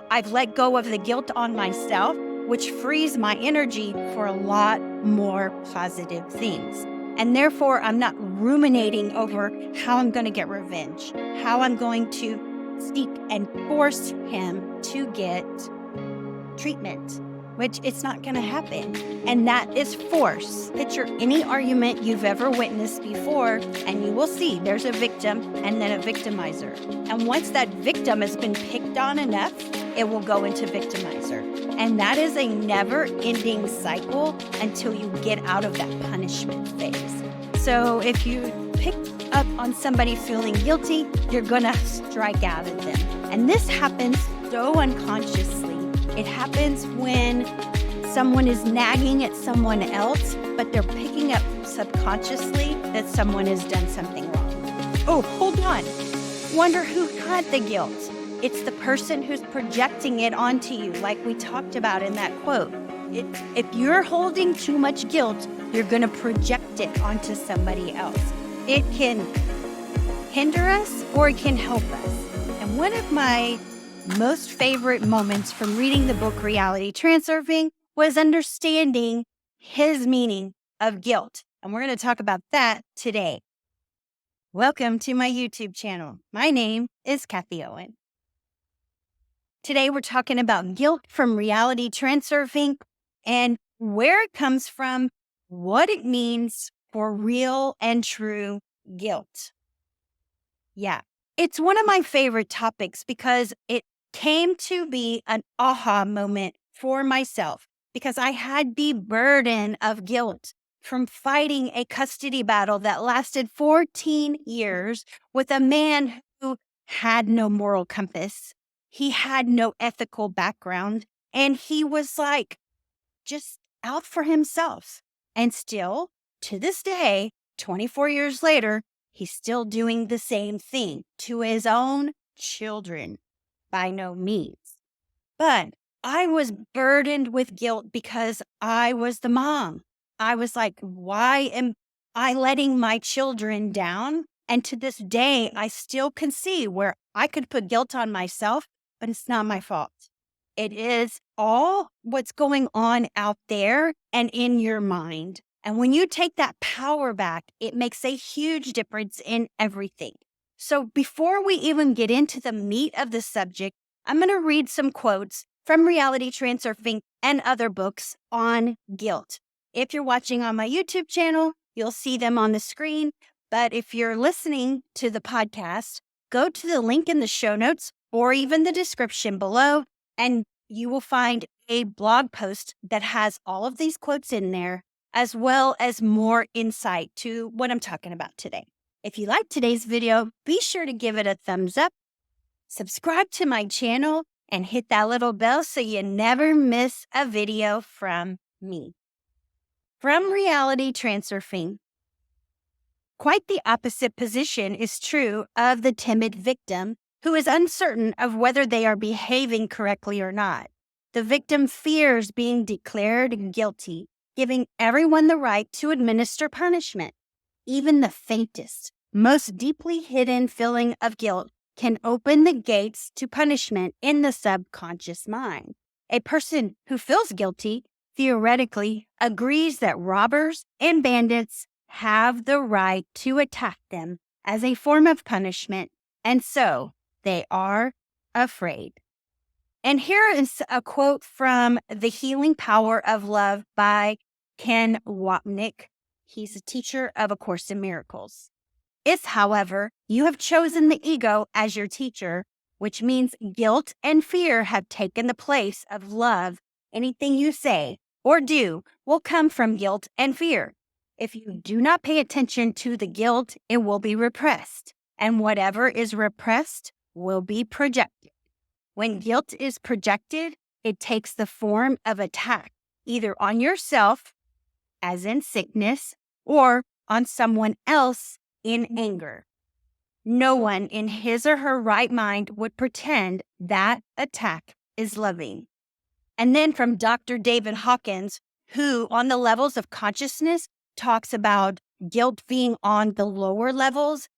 I've let go of the guilt on myself, which frees my energy for a lot more positive things. And therefore, I'm not ruminating over how I'm going to get revenge, how I'm going to seek and force him to get treatment, which it's not going to happen. And that is force. Picture any argument you've ever witnessed before, and you will see there's a victim and then a victimizer. And once that victim has been picked on enough, it will go into victimizer. And that is a never-ending cycle until you get out of that punishment phase. So if you pick up on somebody feeling guilty, you're going to strike out at them. And this happens so unconsciously. It happens when someone is nagging at someone else, but they're picking up subconsciously that someone has done something wrong. Oh, hold on. Wonder who had the guilt. It's the person who's projecting it onto you, like we talked about in that quote. If you're holding too much guilt, you're going to project it onto somebody else. It can hinder us or it can help us. And one of my most favorite moments from reading the book Reality Transurfing was understanding his meaning of guilt. And we're going to talk about that today. Welcome to my YouTube channel. My name is Kathy Owen. Today we're talking about guilt from Reality Transurfing and where it comes from, what it means for real and true guilt. Yeah, it's one of my favorite topics because it came to be an aha moment for myself because I had the burden of guilt from fighting a custody battle that lasted 14 years with a man who had no moral compass. He had no ethical background, and he was like just out for himself. And still, to this day, 24 years later, he's still doing the same thing to his own children. By no means. But I was burdened with guilt because I was the mom. I was like, why am I letting my children down? And to this day, I still can see where I could put guilt on myself, but it's not my fault. It is all what's going on out there and in your mind. And when you take that power back, it makes a huge difference in everything. So before we even get into the meat of the subject, I'm going to read some quotes from Reality Transurfing and other books on guilt. If you're watching on my YouTube channel, you'll see them on the screen. But if you're listening to the podcast, go to the link in the show notes or even the description below, and you will find a blog post that has all of these quotes in there, as well as more insight to what I'm talking about today. If you like today's video, be sure to give it a thumbs up, subscribe to my channel, and hit that little bell so you never miss a video from me. From Reality Transurfing, quite the opposite position is true of the timid victim who is uncertain of whether they are behaving correctly or not. The victim fears being declared guilty, giving everyone the right to administer punishment. Even the faintest, most deeply hidden feeling of guilt can open the gates to punishment in the subconscious mind. A person who feels guilty theoretically agrees that robbers and bandits have the right to attack them as a form of punishment, and so they are afraid. And here is a quote from The Healing Power of Love by Ken Wapnick. He's a teacher of A Course in Miracles. If, however, you have chosen the ego as your teacher, which means guilt and fear have taken the place of love, anything you say or do will come from guilt and fear. If you do not pay attention to the guilt, it will be repressed, and whatever is repressed will be projected. When guilt is projected, it takes the form of attack, either on yourself, as in sickness, or on someone else in anger. No one in his or her right mind would pretend that attack is loving. And then from Dr. David Hawkins, who on the levels of consciousness talks about guilt being on the lower levels.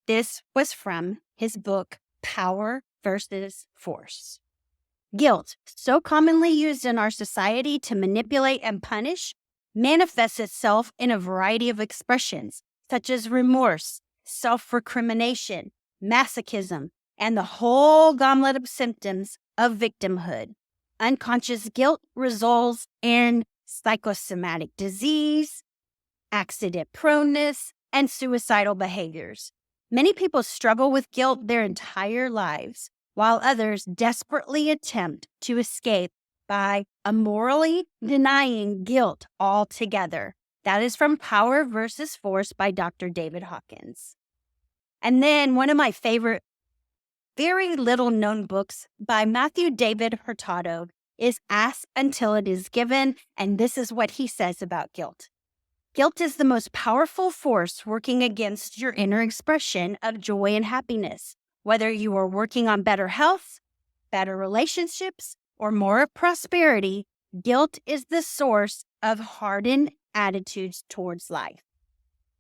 This was from his book, Power versus Force. Guilt, so commonly used in our society to manipulate and punish, manifests itself in a variety of expressions, such as remorse, self recrimination, masochism, and the whole gauntlet of symptoms of victimhood. Unconscious guilt results in psychosomatic disease, accident proneness, and suicidal behaviors. Many people struggle with guilt their entire lives, while others desperately attempt to escape by immorally denying guilt altogether. That is from Power versus Force by Dr. David Hawkins. And then one of my favorite, very little known books by Matthew David Hurtado is Ask Until It Is Given, and this is what he says about guilt. Guilt is the most powerful force working against your inner expression of joy and happiness. Whether you are working on better health, better relationships, or more prosperity, guilt is the source of hardened attitudes towards life.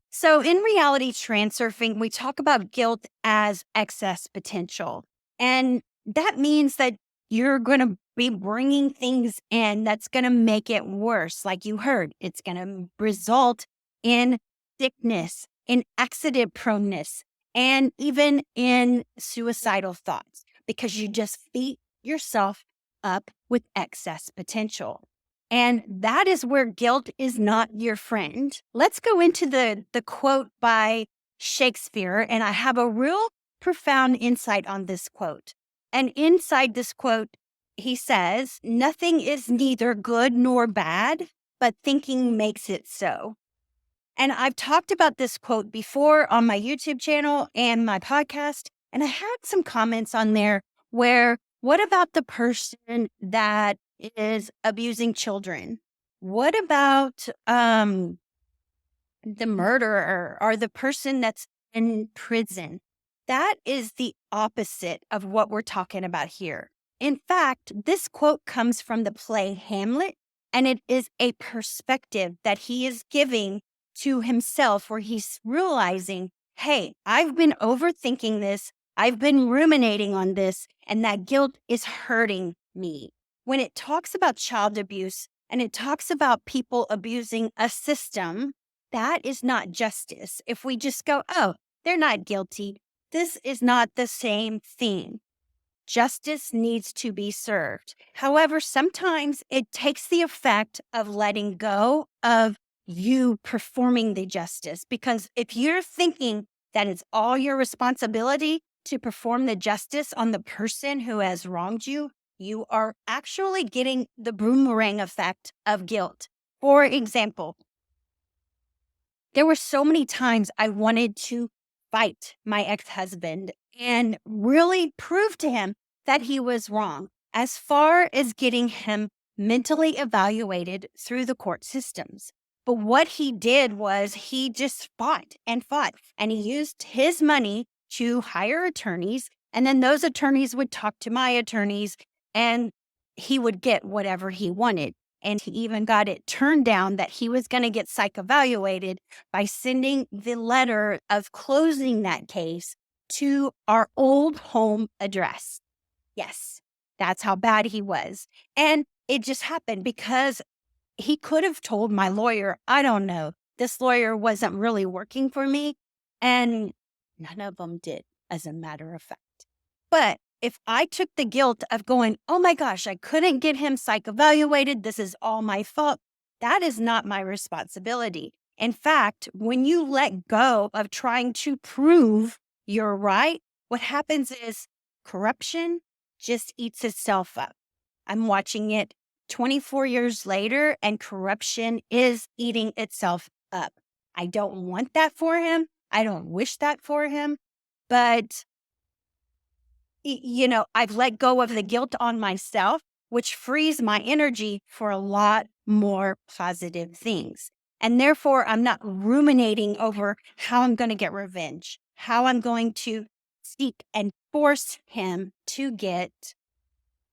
So in Reality Transurfing, we talk about guilt as excess potential. And that means that you're going to be bringing things in that's going to make it worse. Like you heard, it's going to result in sickness, in accident proneness, and even in suicidal thoughts because you just beat yourself up with excess potential. And that is where guilt is not your friend. Let's go into the quote by Shakespeare, and I have a real profound insight on this quote. And inside this quote, he says, "Nothing is neither good nor bad, but thinking makes it so." And I've talked about this quote before on my YouTube channel and my podcast, and I had some comments on there where, what about the person that is abusing children? What about the murderer or the person that's in prison? That is the opposite of what we're talking about here. In fact, this quote comes from the play Hamlet, and it is a perspective that he is giving to himself where he's realizing, hey, I've been overthinking this. I've been ruminating on this, and that guilt is hurting me. When it talks about child abuse and it talks about people abusing a system, that is not justice. If we just go, oh, they're not guilty, this is not the same thing. Justice needs to be served. However, sometimes it takes the effect of letting go of you performing the justice. Because if you're thinking that it's all your responsibility to perform the justice on the person who has wronged you, you are actually getting the boomerang effect of guilt. For example, there were so many times I wanted to fight my ex-husband and really prove to him that he was wrong, as far as getting him mentally evaluated through the court systems. But what he did was he just fought, and he used his money to hire attorneys, and then those attorneys would talk to my attorneys, and he would get whatever he wanted. And he even got it turned down that he was going to get psych evaluated by sending the letter of closing that case to our old home address. Yes, that's how bad he was. And it just happened because he could have told my lawyer, I don't know, this lawyer wasn't really working for me. And none of them did, as a matter of fact. But if I took the guilt of going, oh my gosh, I couldn't get him psych evaluated, this is all my fault, that is not my responsibility. In fact, when you let go of trying to prove you're right, what happens is corruption just eats itself up. I'm watching it 24 years later, and corruption is eating itself up. I don't want that for him. I don't wish that for him. But I've let go of the guilt on myself, which frees my energy for a lot more positive things. And therefore, I'm not ruminating over how I'm going to get revenge, how I'm going to seek and force him to get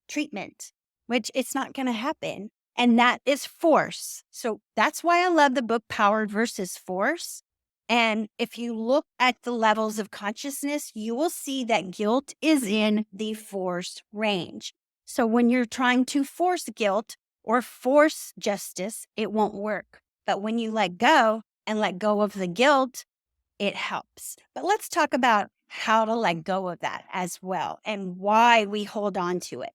treatment, which it's not going to happen. And that is force. So that's why I love the book Power versus Force. And if you look at the levels of consciousness, you will see that guilt is in the force range. So when you're trying to force guilt or force justice, it won't work. But when you let go and let go of the guilt, it helps. But let's talk about how to let go of that as well and why we hold on to it.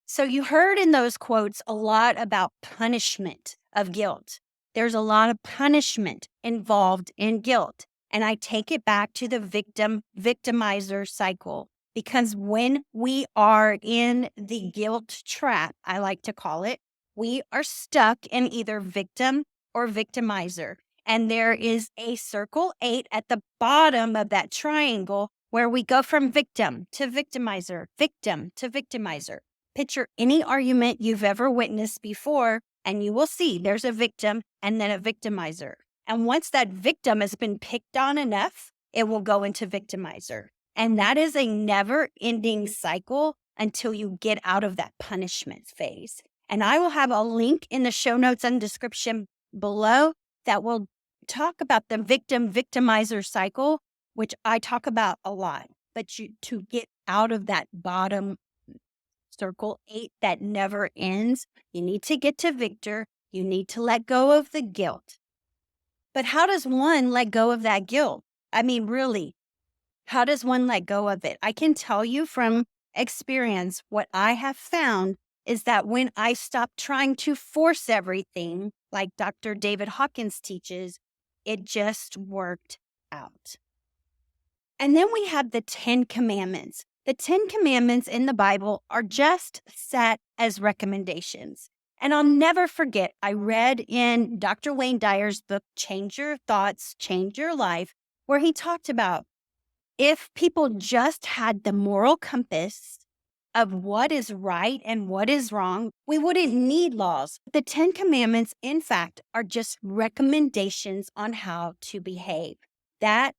So you heard in those quotes a lot about punishment of guilt. There's a lot of punishment involved in guilt. And I take it back to the victimizer cycle, because when we are in the guilt trap, I like to call it, we are stuck in either victim or victimizer. And there is a circle 8 at the bottom of that triangle where we go from victim to victimizer, victim to victimizer. Picture any argument you've ever witnessed before, and you will see there's a victim and then a victimizer. And once that victim has been picked on enough, it will go into victimizer. And that is a never-ending cycle until you get out of that punishment phase. And I will have a link in the show notes and description below that will talk about the victim-victimizer cycle, which I talk about a lot. But to get out of that bottom circle 8 that never ends, you need to get to victor. You need to let go of the guilt. But how does one let go of that guilt? I mean, really, how does one let go of it? I can tell you from experience, what I have found is that when I stop trying to force everything, like Dr. David Hawkins teaches, it just worked out. And then we have the 10 Commandments. The 10 Commandments in the Bible are just set as recommendations. And I'll never forget, I read in Dr. Wayne Dyer's book, Change Your Thoughts, Change Your Life, where he talked about if people just had the moral compass of what is right and what is wrong, we wouldn't need laws. The 10 Commandments, in fact, are just recommendations on how to behave. That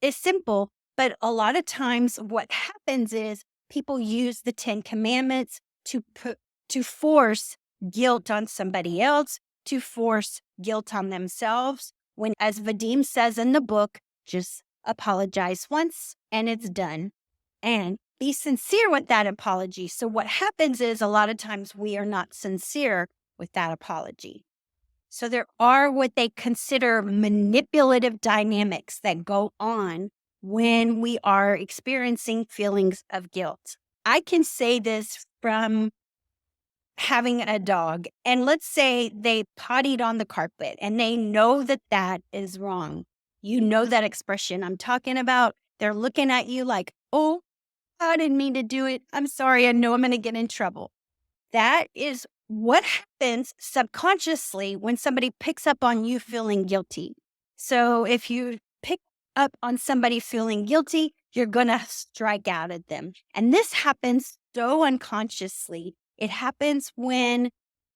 is simple, but a lot of times what happens is people use the 10 Commandments to force guilt on somebody else, to force guilt on themselves, when, as Vadim says in the book, just apologize once and it's done. And be sincere with that apology. So what happens is a lot of times we are not sincere with that apology. So there are what they consider manipulative dynamics that go on when we are experiencing feelings of guilt. I can say this from having a dog, and let's say they pottied on the carpet and they know that that is wrong. You know that expression I'm talking about. They're looking at you like, oh, I didn't mean to do it. I'm sorry. I know I'm going to get in trouble. That is what happens subconsciously when somebody picks up on you feeling guilty. So if you pick up on somebody feeling guilty, you're going to strike out at them. And this happens so unconsciously. It happens when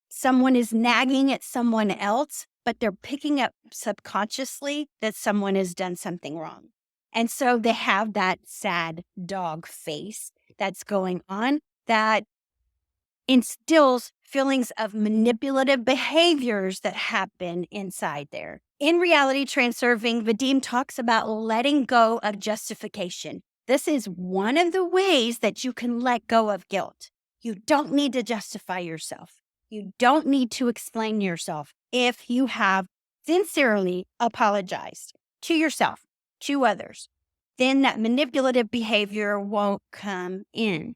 someone is nagging at someone else, but they're picking up subconsciously that someone has done something wrong. And so they have that sad dog face that's going on that instills feelings of manipulative behaviors that happen inside there. In Reality Transurfing, Vadim talks about letting go of justification. This is one of the ways that you can let go of guilt. You don't need to justify yourself. You don't need to explain yourself if you have sincerely apologized to yourself, to others. Then that manipulative behavior won't come in.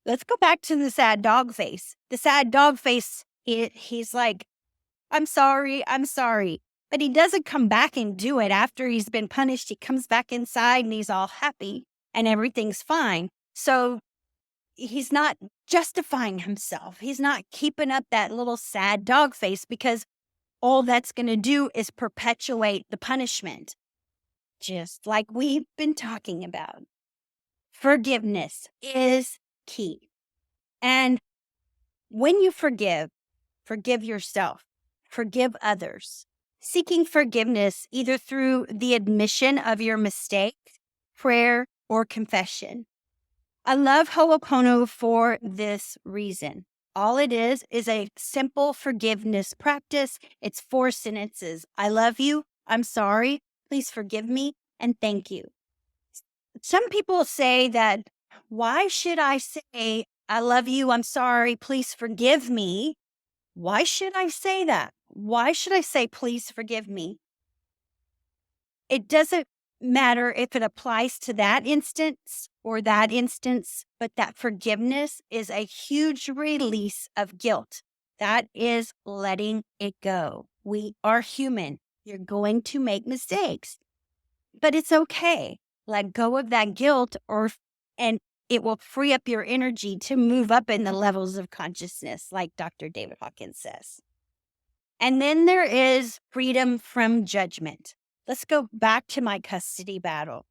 Let's go back to the sad dog face. The sad dog face, he's like, I'm sorry. But he doesn't come back and do it after he's been punished. He comes back inside and he's all happy and everything's fine. So he's not justifying himself. He's not keeping up that little sad dog face, because all that's going to do is perpetuate the punishment, just like we've been talking about. Forgiveness is key. And when you forgive yourself, forgive others. Seeking forgiveness either through the admission of your mistake, prayer, or confession. I love Ho'oponopono for this reason. All it is a simple forgiveness practice. It's 4 sentences. I love you. I'm sorry. Please forgive me. And thank you. Some people say that, why should I say I love you. I'm sorry. Please forgive me. Why should I say that? Why should I say, please forgive me? It doesn't matter if it applies to that instance or that instance, but that forgiveness is a huge release of guilt. That is letting it go. We are human. You're going to make mistakes, but it's okay. Let go of that guilt and it will free up your energy to move up in the levels of consciousness, like Dr. David Hawkins says. And then there is freedom from judgment. Let's go back to my custody battle.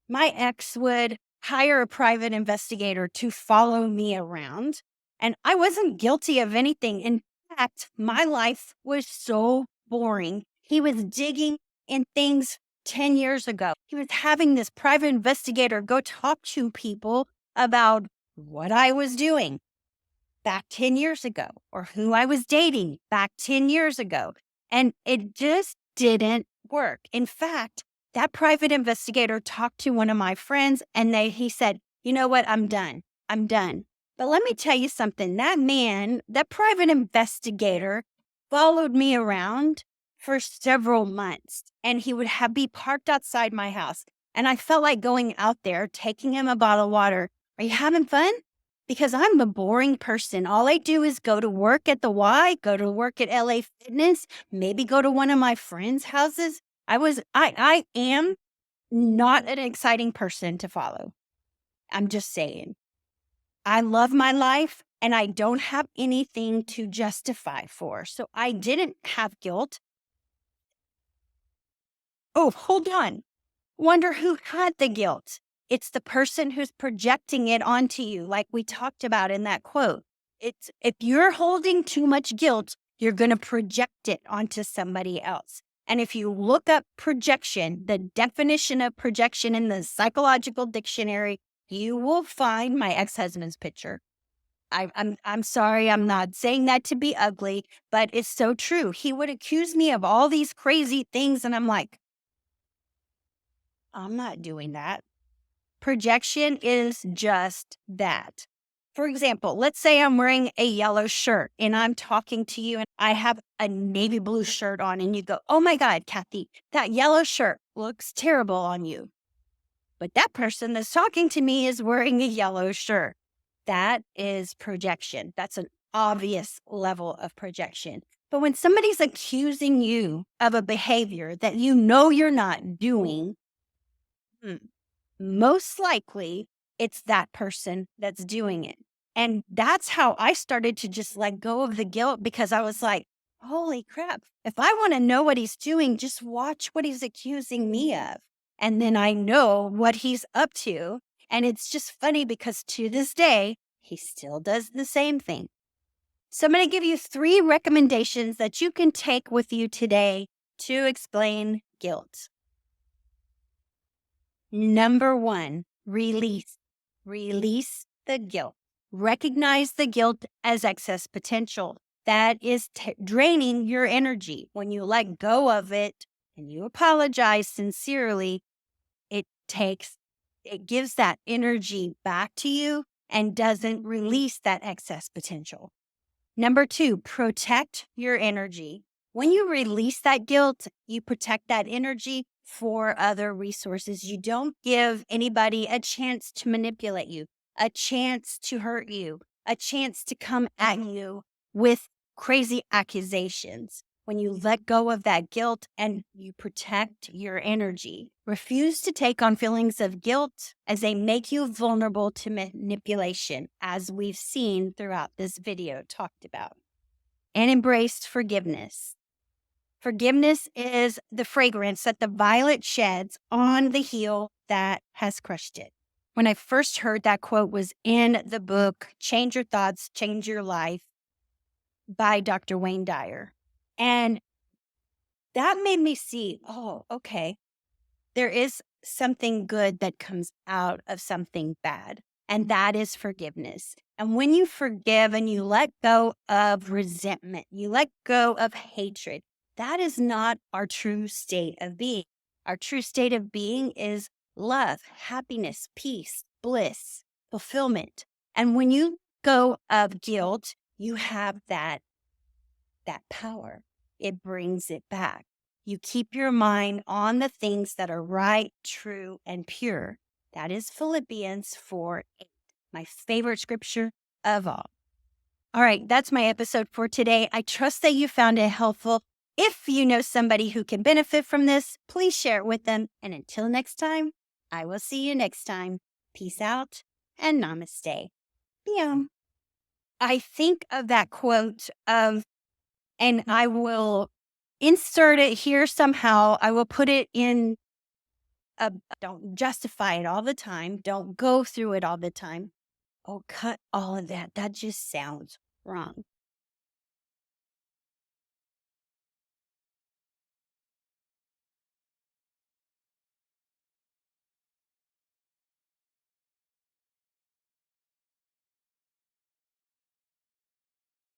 My ex would hire a private investigator to follow me around, and I wasn't guilty of anything. In fact, my life was so boring. He was digging in things 10 years ago. He was having this private investigator go talk to people about what I was doing back 10 years ago or who I was dating back 10 years ago. And it just didn't work. In fact, that private investigator talked to one of my friends and he said, you know what? I'm done. I'm done. But let me tell you something. That man, that private investigator followed me around for several months and he would be parked outside my house. And I felt like going out there, taking him a bottle of water. Are you having fun? Because I'm the boring person. All I do is go to work at the Y, go to work at LA Fitness, maybe go to one of my friends' houses. I am not an exciting person to follow. I'm just saying. I love my life and I don't have anything to justify for. So I didn't have guilt. Oh, hold on. Wonder who had the guilt. It's the person who's projecting it onto you, like we talked about in that quote. It's if you're holding too much guilt, you're going to project it onto somebody else. And if you look up projection, the definition of projection in the psychological dictionary, you will find my ex-husband's picture. I'm sorry, I'm not saying that to be ugly, but it's so true. He would accuse me of all these crazy things, and I'm like, I'm not doing that. Projection is just that. For example, let's say I'm wearing a yellow shirt and I'm talking to you and I have a navy blue shirt on and you go, oh my God, Kathy, that yellow shirt looks terrible on you. But that person that's talking to me is wearing a yellow shirt. That is projection. That's an obvious level of projection. But when somebody's accusing you of a behavior that you know you're not doing, most likely it's that person that's doing it. And that's how I started to just let go of the guilt because I was like, holy crap, if I want to know what he's doing, just watch what he's accusing me of. And then I know what he's up to. And it's just funny because to this day, he still does the same thing. So I'm going to give you 3 recommendations that you can take with you today to explain guilt. Number 1, release. Release the guilt. Recognize the guilt as excess potential. That is draining your energy. When you let go of it and you apologize sincerely, it gives that energy back to you and doesn't release that excess potential. Number 2, protect your energy. When you release that guilt, you protect that energy for other resources. You don't give anybody a chance to manipulate you, a chance to hurt you, a chance to come at you with crazy accusations. When you let go of that guilt and you protect your energy, refuse to take on feelings of guilt as they make you vulnerable to manipulation, as we've seen throughout this video talked about. And embrace forgiveness. Forgiveness is the fragrance that the violet sheds on the heel that has crushed it. When I first heard that quote was in the book, Change Your Thoughts, Change Your Life by Dr. Wayne Dyer. And that made me see, oh, okay, there is something good that comes out of something bad, and that is forgiveness. And when you forgive and you let go of resentment, you let go of hatred, that is not our true state of being. Our true state of being is love, happiness, peace, bliss, fulfillment. And when you go of guilt, you have that power. It brings it back. You keep your mind on the things that are right, true, and pure. That is Philippians 4:8, my favorite scripture of all. All right, that's my episode for today. I trust that you found it helpful. If you know somebody who can benefit from this, please share it with them. And until next time, I will see you next time. Peace out and namaste. Bam. I think of that quote and I will insert it here somehow. I will put it in don't justify it all the time. Don't go through it all the time. Oh, cut all of that. That just sounds wrong.